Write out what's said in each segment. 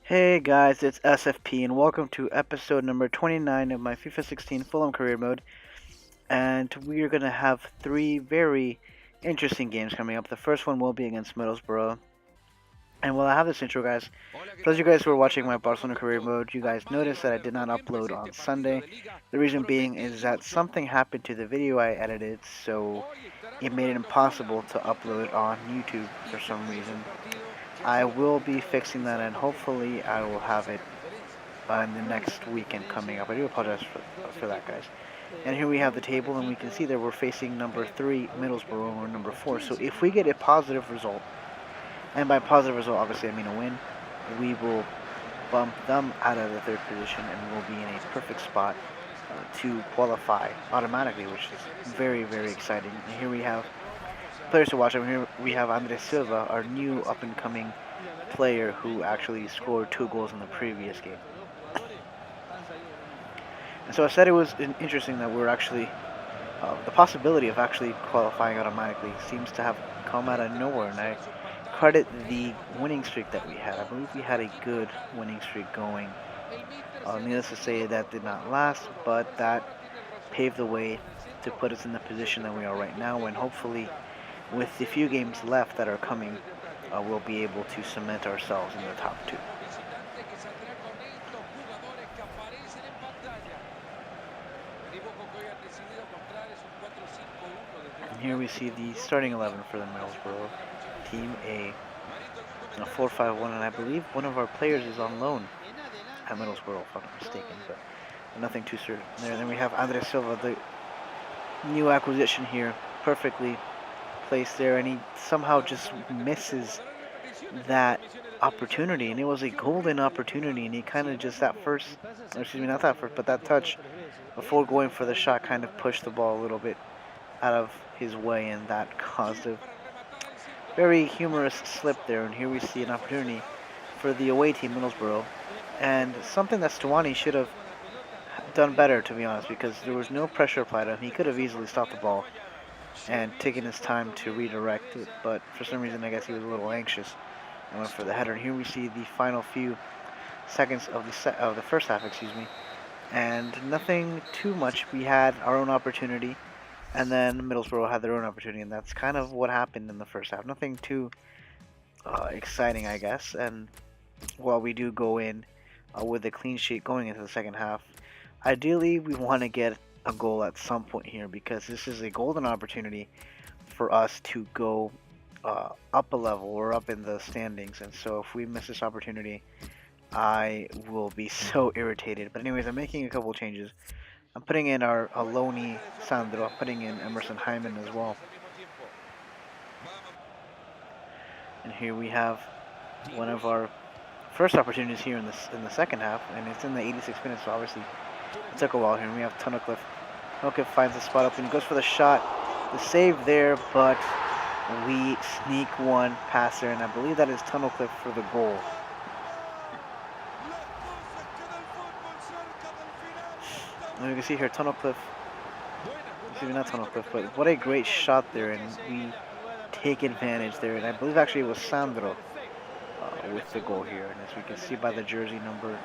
Hey guys, it's SFP and welcome to episode number 29 of my FIFA 16 Fulham career mode. And we are going to have three very interesting games coming up. The first one will be against Middlesbrough. And while I have this intro, guys, for those of you guys who are watching my Barcelona career mode, you guys noticed that I did not upload on Sunday. The reason being is that something happened to the video I edited, so it made it impossible to upload on YouTube for some reason. I will be fixing that and hopefully I will have it in the next weekend coming up. I do apologize for that, guys. And here we have the table, and we can see that we're facing number 3, Middlesbrough, and we're number 4. So if we get a positive result, and by positive result, obviously I mean a win, we will bump them out of the third position, and we'll be in a perfect spot to qualify automatically, which is very, very exciting. And here we have players to watch. And here we have Andres Silva, our new up-and-coming player who actually scored 2 goals in the previous game. And so I said it was interesting that we're actually, the possibility of actually qualifying automatically seems to have come out of nowhere. And I credit the winning streak that we had. I believe we had a good winning streak going. Needless to say, that did not last, but that paved the way to put us in the position that we are right now. And hopefully, with the few games left that are coming, we'll be able to cement ourselves in the top 2. And here we see the starting 11 for the Middlesbrough team, a 4-5-1, and I believe one of our players is on loan at Middlesbrough, if I'm not mistaken, but nothing too certain there. And then we have Andres Silva, the new acquisition here, perfectly placed there, and he somehow just misses that opportunity, and it was a golden opportunity, and he kind of just that first, or excuse me, not that first, but that touch before going for the shot kind of pushed the ball a little bit out of his way, and that caused a very humorous slip there. And here we see an opportunity for the away team, Middlesbrough, and something that Stuani should have done better, to be honest, because there was no pressure applied on him. He could have easily stopped the ball and taken his time to redirect it, but for some reason I guess he was a little anxious and went for the header. And here we see the final few seconds of the first half, excuse me, and nothing too much. We had our own opportunity, and then Middlesbrough had their own opportunity, and that's kind of what happened in the first half. Nothing too exciting, I guess. And while we do go in with a clean sheet going into the second half, ideally we want to get a goal at some point here, because this is a golden opportunity for us to go up a level or up in the standings. And so if we miss this opportunity, I will be so irritated. But anyways, I'm making a couple changes. I'm putting in our Aloni Sandro. I'm putting in Emerson Hyman as well. And here we have one of our first opportunities here in the second half, and it's in the 86 minutes. So obviously it took a while here. And we have Tunnicliffe. Tunnicliffe finds the spot open, goes for the shot, the save there, but we sneak one past there, and I believe that is Tunnicliffe for the goal. And you can see here Tunnicliffe, excuse me, not Tunnicliffe, but what a great shot there, and we take advantage there. And I believe actually it was Sandro with the goal here, and as we can see by the jersey number,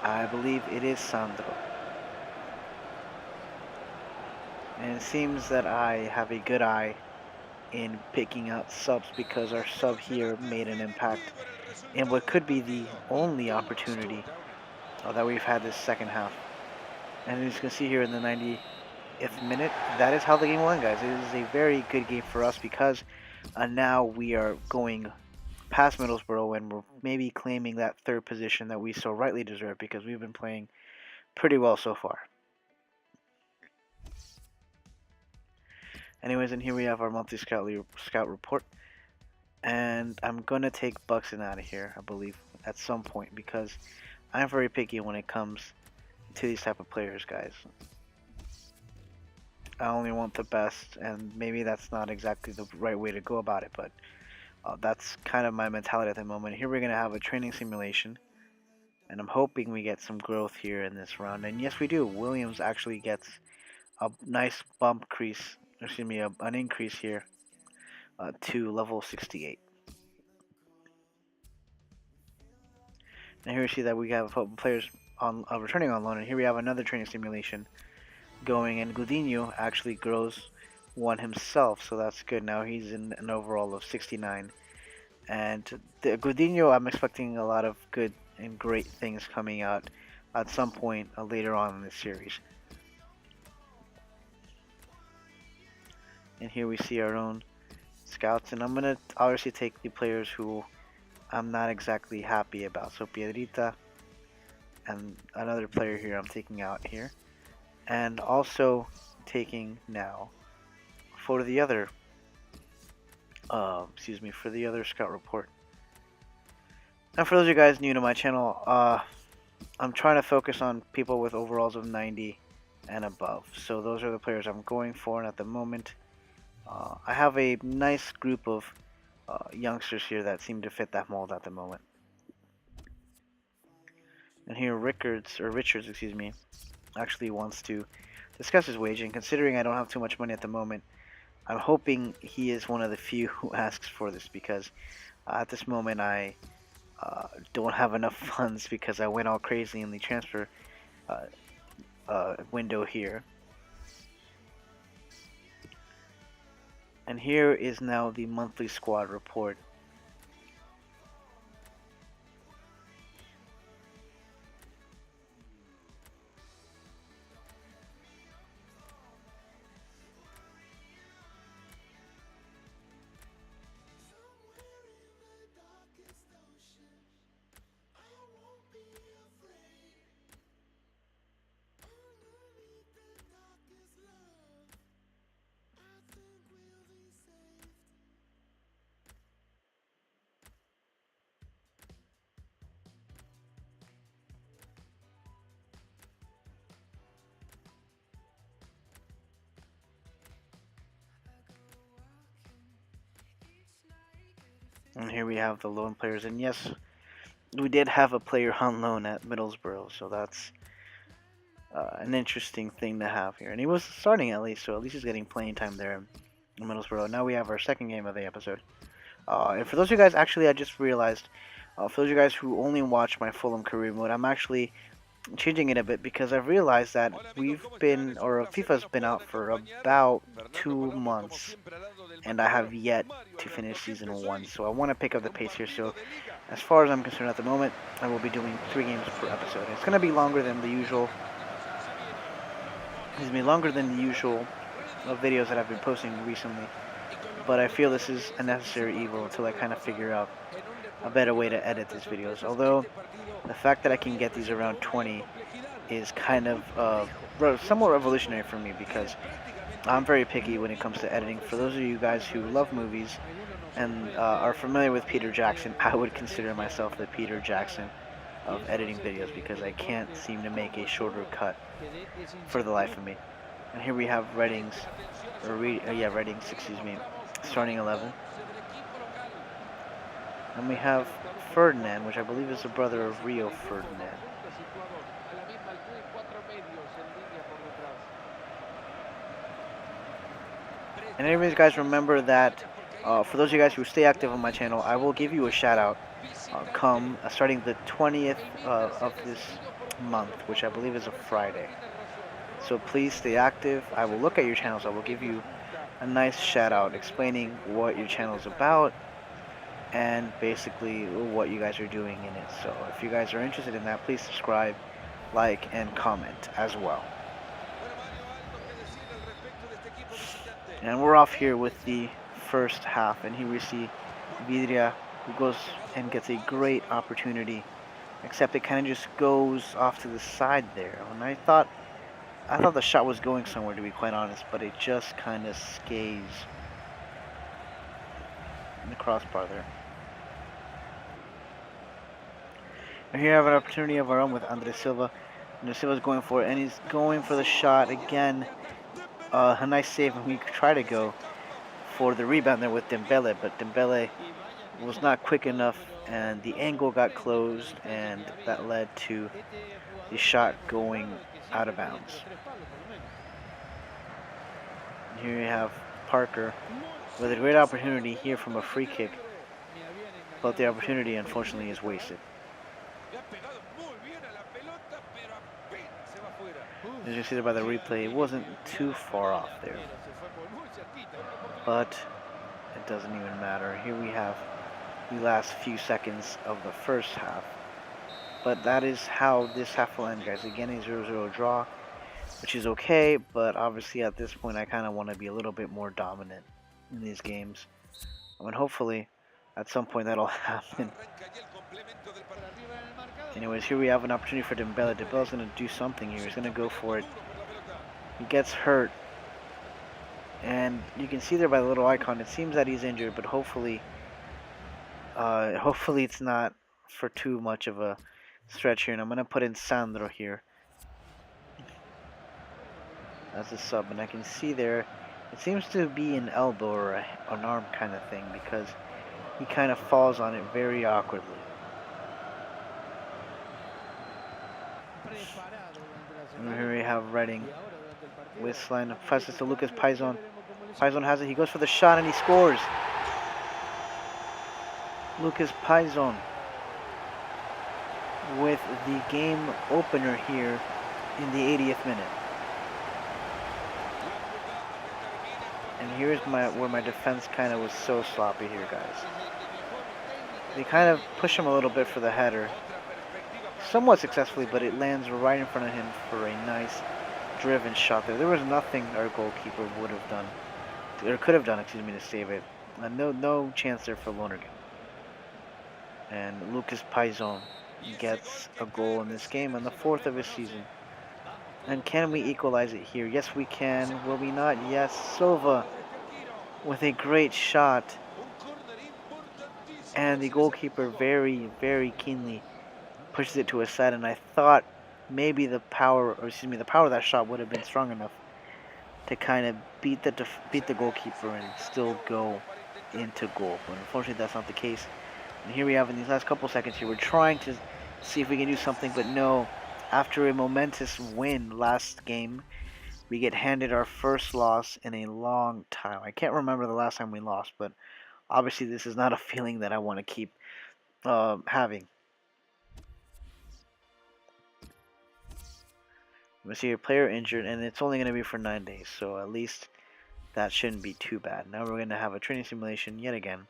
I believe it is Sandro. And it seems that I have a good eye in picking out subs, because our sub here made an impact in what could be the only opportunity that we've had this second half. And as you can see here in the 90th minute, that is how the game will end, guys. It is a very good game for us, because now we are going past Middlesbrough, and we're maybe claiming that third position that we so rightly deserve, because we've been playing pretty well so far. Anyways, and here we have our monthly scout report. And I'm going to take Buxton out of here, I believe, at some point, because I'm very picky when it comes to these type of players, guys. I only want the best, and maybe that's not exactly the right way to go about it, but that's kind of my mentality at the moment. Here we're going to have a training simulation, and I'm hoping we get some growth here in this round. And yes, we do. Williams actually gets a nice an increase here to level 68. And here we see that we have players on returning on loan, and here we have another training simulation going, and Gudinho actually grows one himself, so that's good. Now he's in an overall of 69. And the Gudinho, I'm expecting a lot of good and great things coming out at some point later on in this series. And here we see our own scouts, and I'm gonna obviously take the players who I'm not exactly happy about. So Piedrita and another player here I'm taking out here, and also taking now for the other, for the other scout report. And for those of you guys new to my channel, I'm trying to focus on people with overalls of 90 and above. So those are the players I'm going for, and at the moment, I have a nice group of youngsters here that seem to fit that mold at the moment. And here Richards, excuse me, actually wants to discuss his wage, and considering I don't have too much money at the moment, I'm hoping he is one of the few who asks for this, because at this moment I don't have enough funds because I went all crazy in the transfer window here. And here is now the monthly squad report. And here we have the loan players, and yes, we did have a player on loan at Middlesbrough, so that's an interesting thing to have here. And he was starting at least, so at least he's getting playing time there in Middlesbrough. Now we have our second game of the episode. And for those of you guys, actually, I just realized, for those of you guys who only watch my Fulham career mode, I'm actually changing it a bit because I've realized that FIFA's been out for about 2 months, and I have yet to finish season 1. So I want to pick up the pace here. So as far as I'm concerned at the moment, I will be doing 3 games per episode. It's going to be longer than the usual. It's been longer than the usual videos that I've been posting recently, but I feel this is a necessary evil until I kind of figure out a better way to edit these videos. Although the fact that I can get these around 20 is kind of somewhat revolutionary for me, because I'm very picky when it comes to editing. For those of you guys who love movies and are familiar with Peter Jackson, I would consider myself the Peter Jackson of editing videos, because I can't seem to make a shorter cut for the life of me. And here we have Reading's, excuse me, starting 11. And we have Ferdinand, which I believe is the brother of Rio Ferdinand. And anyways, guys, remember that for those of you guys who stay active on my channel, I will give you a shout out starting the 20th of this month, which I believe is a Friday. So please stay active. I will look at your channels. I will give you a nice shout out explaining what your channel is about and basically what you guys are doing in it. So if you guys are interested in that, please subscribe, like, and comment as well. And we're off here with the first half, and here we see Vidria, who goes and gets a great opportunity, except it kind of just goes off to the side there. And I thought the shot was going somewhere, to be quite honest, but it just kind of skays in the crossbar there. And here we have an opportunity of our own with Andre Silva. Andre Silva's going for it, and he's going for the shot again. A nice save, and we try to go for the rebound there with Dembele, but Dembele was not quick enough, and the angle got closed, and that led to the shot going out of bounds. And here you have Parker with a great opportunity here from a free kick, but the opportunity unfortunately is wasted. As you see there by the replay, it wasn't too far off there. But it doesn't even matter. Here we have the last few seconds of the first half. But that is how this half will end, guys. Again, a 0-0 draw, which is okay, but obviously at this point I kind of want to be a little bit more dominant in these games. I mean, hopefully at some point that'll happen. Anyways, here we have an opportunity for Dembele. Dembele's going to do something here. He's going to go for it. He gets hurt. And you can see there by the little icon, it seems that he's injured, but hopefully it's not for too much of a stretch here. And I'm going to put in Sandro here as a sub. And I can see there, it seems to be an elbow or an arm kind of thing, because he kind of falls on it very awkwardly. And here we have Reading with Slime. Passes to Lucas Pizon. Pizon has it. He goes for the shot and he scores. Lucas Pizon with the game opener here in the 80th minute. And here's where my defense kind of was so sloppy here, guys. They kind of push him a little bit for the header. Somewhat successfully, but it lands right in front of him for a nice driven shot there. There was nothing our goalkeeper would have done, or could have done, excuse me, to save it. No chance there for Lonergan. And Lucas Pizon gets a goal in this game on the 4th of his season. And can we equalize it here? Yes, we can. Will we not? Yes. Silva with a great shot. And the goalkeeper very, very keenly pushes it to his side. And I thought maybe the power of that shot would have been strong enough to kind of beat the goalkeeper and still go into goal. But unfortunately, that's not the case. And here we have in these last couple seconds here, we're trying to see if we can do something, but no. After a momentous win last game, we get handed our first loss in a long time. I can't remember the last time we lost, but obviously this is not a feeling that I want to keep having. We see a player injured, and it's only going to be for 9 days, so at least that shouldn't be too bad. Now we're going to have a training simulation yet again.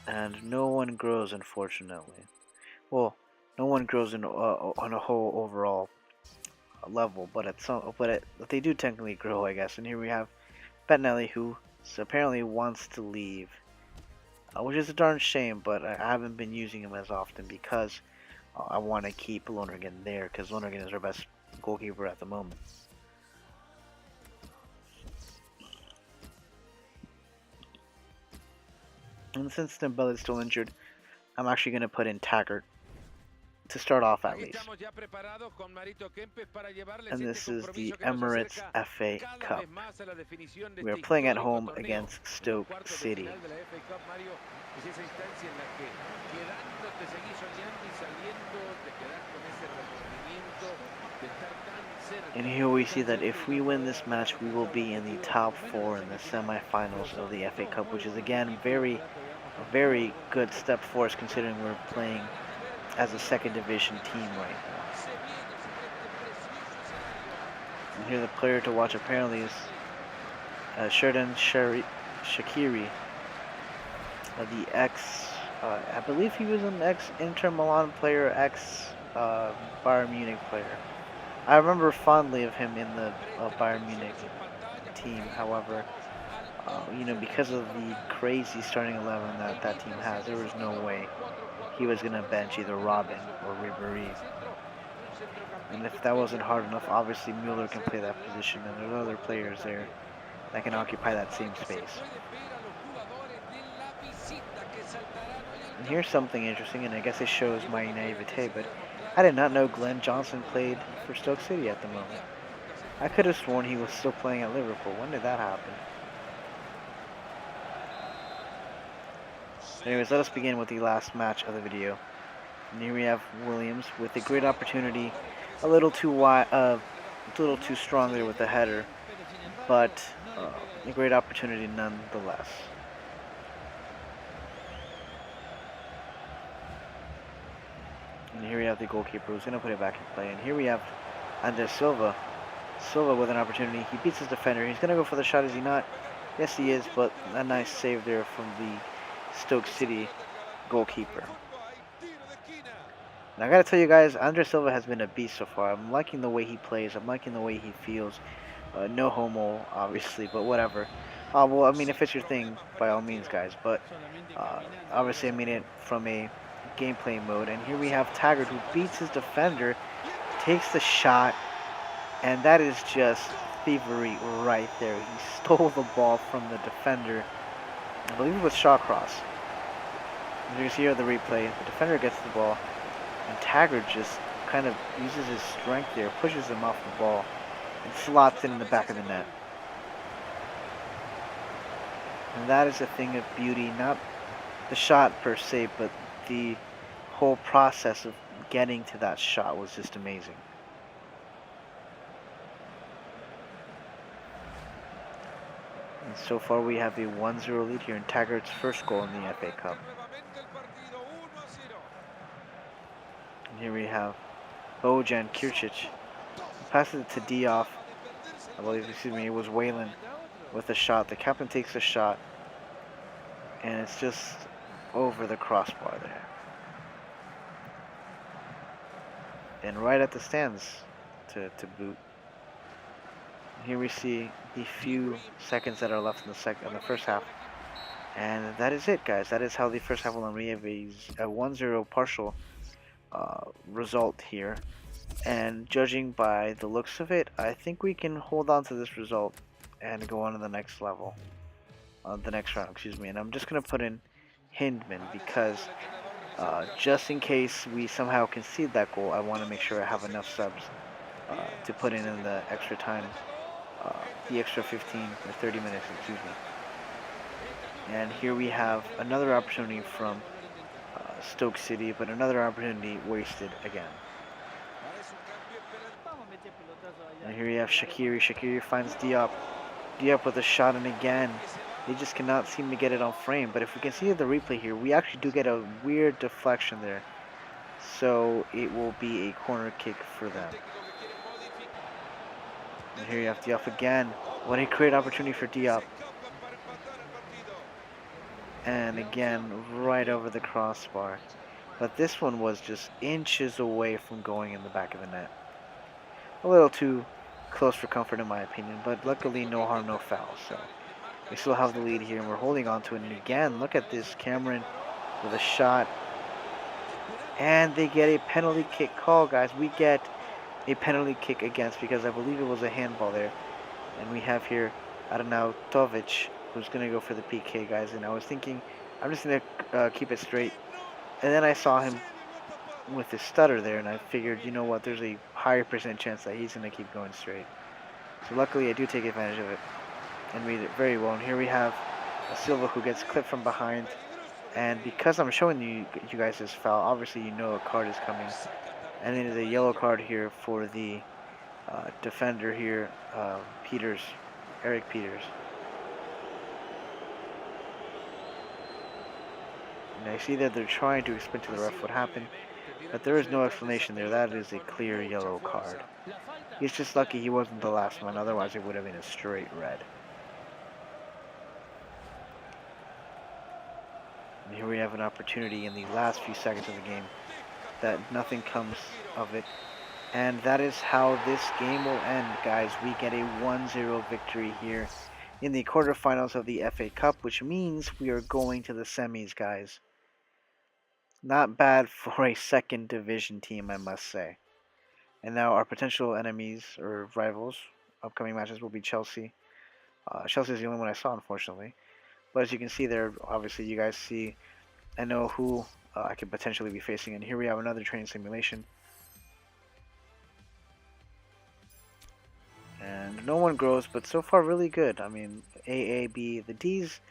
And no one grows, unfortunately. Well, no one grows on a whole overall level, but they do technically grow, I guess. And here we have Bettinelli, who apparently wants to leave, which is a darn shame. But I haven't been using him as often because I want to keep Lonergan there, because Lonergan is our best goalkeeper at the moment. And since Dembele is still injured, I'm actually going to put in Taggart to start off at least. And this is the Emirates FA Cup. We are playing at home against Stoke City. And here we see that if we win this match, we will be in the top 4 in the semi-finals of the FA Cup, which is again a very good step for us, considering we're playing as a second division team right now. And here the player to watch apparently is Sheridan Shaqiri, the I believe he was an ex-Inter Milan player, ex-Bayern Munich player. I remember fondly of him in the Bayern Munich team. However, because of the crazy starting 11 that team has, there was no way he was going to bench either Robin or Ribéry. And if that wasn't hard enough, obviously Mueller can play that position, and there's other players there that can occupy that same space. And here's something interesting, and I guess it shows my naivete, but I did not know Glenn Johnson played for Stoke City at the moment. I could have sworn he was still playing at Liverpool. When did that happen? Anyways, let us begin with the last match of the video. And here we have Williams with a great opportunity, a little too wide, a little too strong there with the header, but a great opportunity nonetheless. the goalkeeper who's going to put it back in play. And here we have Andres Silva. Silva with an opportunity. He beats his defender. He's going to go for the shot, is he not? Yes, he is, but a nice save there from the Stoke City goalkeeper. And I got to tell you guys, Andres Silva has been a beast so far. I'm liking the way he plays. I'm liking the way he feels. No homo, obviously, but whatever. Well, I mean, if it's your thing, by all means, guys. But obviously, I mean it from a gameplay mode. And here we have Taggart, who beats his defender, takes the shot, and that is just thievery right there. He stole the ball from the defender. I believe it was Shawcross. As you can see here the replay, the defender gets the ball, and Taggart just kind of uses his strength there, pushes him off the ball, and slots it in the back of the net. And that is a thing of beauty, not the shot per se, but the whole process of getting to that shot was just amazing. And so far we have a 1-0 lead here in Taggart's first goal in the FA Cup. And here we have Bojan Kirčić. Passes it to Diop. I believe, excuse me, it was Wayland with a shot. The captain takes a shot, and it's just over the crossbar there. And right at the stands to boot. Here we see the few seconds that are left in the first half. And that is it, guys. That is how the first half will end. We have a 1-0 partial result here. And judging by the looks of it, I think we can hold on to this result and go on to the next level. The next round, excuse me. And I'm just going to put in E.Hyndman because just in case we somehow concede that goal, I want to make sure I have enough subs to put in the extra time, the extra 15 or 30 minutes, excuse me. And here we have another opportunity from Stoke City, but another opportunity wasted again. And here we have Shaqiri. Shaqiri finds Diop. Diop with a shot, and again, they just cannot seem to get it on frame. But if we can see the replay here, we actually do get a weird deflection there. So it will be a corner kick for them. And here you have Diop again. What a great opportunity for Diop. And again, right over the crossbar. But this one was just inches away from going in the back of the net. A little too close for comfort in my opinion, but luckily no harm, no foul. So we still have the lead here and we're holding on to it. And again, look at this, Cameron with a shot. And they get a penalty kick call, guys. We get a penalty kick against because I believe it was a handball there. And we have here Arnautovic who's going to go for the PK, guys. And I was thinking, I'm just going to keep it straight. And then I saw him with his stutter there, and I figured, you know what, there's a higher percent chance that he's going to keep going straight. So luckily I do take advantage of it and read it very well. And here we have Silva who gets clipped from behind. And because I'm showing you guys this foul, obviously you know a card is coming. And it is a yellow card here for the defender here, Peters, Eric Peters. And I see that they're trying to explain to the ref what happened, but there is no explanation there. That is a clear yellow card. He's just lucky he wasn't the last one, otherwise it would have been a straight red. And here we have an opportunity in the last few seconds of the game that nothing comes of it. And that is how this game will end, guys. We get a 1-0 victory here in the quarterfinals of the FA Cup, which means we are going to the semis, guys. Not bad for a second division team, I must say. And now our potential enemies or rivals, upcoming matches will be Chelsea. Chelsea is the only one I saw, unfortunately. But as you can see there, obviously you guys see and know who I could potentially be facing. And here we have another training simulation. And no one grows, but so far really good. I mean, A, B, the D's,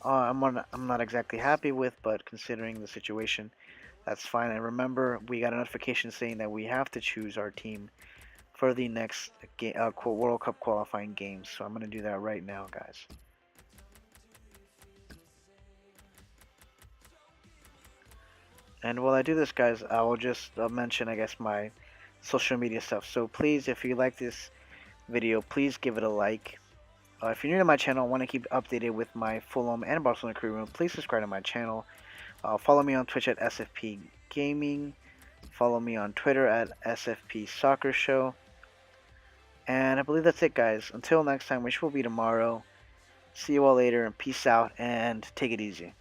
I'm not exactly happy with, but considering the situation, that's fine. And remember, we got a notification saying that we have to choose our team for the next World Cup qualifying games. So I'm going to do that right now, guys. And while I do this, guys, I will just mention, I guess, my social media stuff. So please, if you like this video, please give it a like. If you're new to my channel, want to keep updated with my Fulham and Barcelona career mode, please subscribe to my channel. Follow me on Twitch at SFP Gaming. Follow me on Twitter at SFP Soccer Show. And I believe that's it, guys. Until next time, which will be tomorrow. See you all later, and peace out, and take it easy.